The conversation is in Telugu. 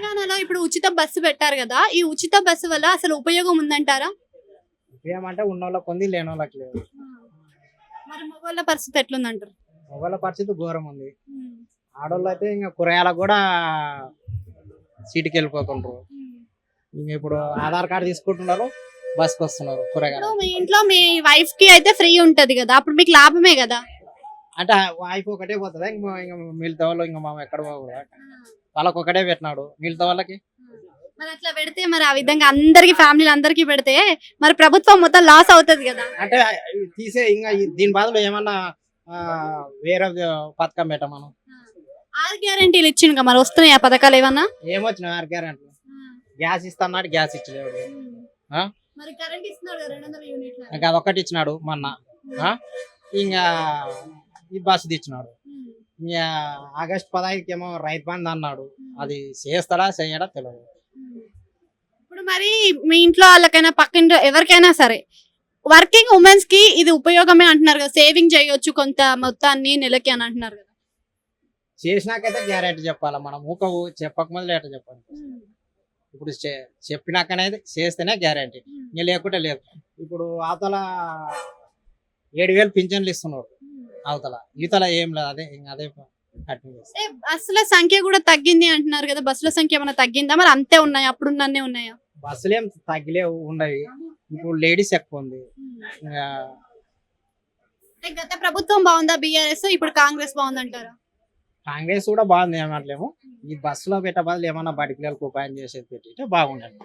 తెలంగాణలో ఇప్పుడు ఉచిత బస్సు పెట్టారు కదా, ఈ ఉచిత బస్సు వల్ల అసలు ఉపయోగం ఉందంటారా? ఏమంటే ఉన్నోళ్ళకి ఉంది, లేనోళ్ళకి లేదు. మరి మగవాళ్ళ పరిస్థితి ఎట్లుందంటారు? మగవాళ్ళ పరిస్థితి ఘోరం ఉంది. ఆడోళ్ళు అయితే ఇంకా కూరగాయలకు కూడా సీటుకి వెళ్ళిపోతుండ్రు. ఇంకా ఇప్పుడు ఆధార్ కార్డు తీసుకుంటున్నారు, బస్కి వస్తున్నారు కూరగాయలు. ఇప్పుడు మీ ఇంట్లో మీ వైఫ్ కి అయితే ఫ్రీ ఉంటది కదా, అప్పుడు మీకు లాభమే కదా. అంటే వైఫ్ ఒకటే పోతుందా? ఇంకా మిగతా వాళ్ళు ఇంకా మా ఎక్కడ పోకూడదు. వాళ్ళకి ఒకటే పెట్టినాడు, మిగతా వాళ్ళకి మరి అట్లా పెడితే మరి ఆ విధంగా అందరికి ఫ్యామిలీలు అందరికి పెడితే మరి ప్రభుత్వం మొత్తం లాస్ అవుతది కదా. అంటే తీసే ఇంకా దీని బదులు ఏమన్నా వేరే పథకం పెట్టమను. 6 గ్యారెంటీలు ఇచ్చిండు మరి వస్తున్నాయి ఆ పథకాలు ఏమన్నా? ఏమొచ్చినాయి 6 గ్యారెంటీలు? గ్యాస్ ఇస్తున్నాడు, గ్యాస్ ఇచ్చలేడు. మరి కరెంట్ ఇస్తున్నాడు 200 యూనిట్లు. ఇంకా అదొక్కటి ఇచ్చినాడు మొన్న. ఇంకా ఈ బస్సు ఇచ్చినాడు. ఇంకా ఆగస్టు 15కి ఏమో రైతు బంధు అన్నాడు, అది చేస్తాడా చేయడా తెలియదు. ఇప్పుడు మరి మీ ఇంట్లో వాళ్ళకైనా పక్కింట్లో ఎవరికైనా సరే వర్కింగ్ ఉమెన్స్ కి ఇది ఉపయోగమే అంటున్నారు కదా, సేవింగ్ చేయొచ్చు కొంత మొత్తాన్ని నెలకి అని అంటున్నారు కదా. చేసినాకైతే గ్యారెంటీ చెప్పాలి, మనం ఊక చెప్పకముందు ఎట్లా చెప్పాలి. ఇప్పుడు చెప్పినాకనే చేస్తేనే గ్యారెంటీ, ఇంకా లేకుంటే లేదు. ఇప్పుడు అవతల 7,000 పింఛన్లు ఇస్తున్నారు, అవతల ఈతల ఏం లేదు. అదే ఇంకా అదే బస్సుల సంఖ్య కూడా తగ్గింది అంటున్నారు కదా, బస్సుల సంఖ్య ఏమైనా తగ్గిందా? మరి అంతే ఉన్నాయా, అప్పుడున్నన్నే ఉన్నాయా? బస్సులు ఏం తగ్గిలే ఉండవు. ఇప్పుడు లేడీస్ ఎక్కువ ఉంది. గత ప్రభుత్వం బాగుందా బీఆర్ఎస్, ఇప్పుడు కాంగ్రెస్ బాగుందంటారా? కాంగ్రెస్ కూడా బాగుంది ఏమట్లేము. ఈ బస్సులో పెట్టే బదులు ఏమన్నా బడి పిల్లలకు ఉపాయం చేసేది పెట్టితే బాగుండండి.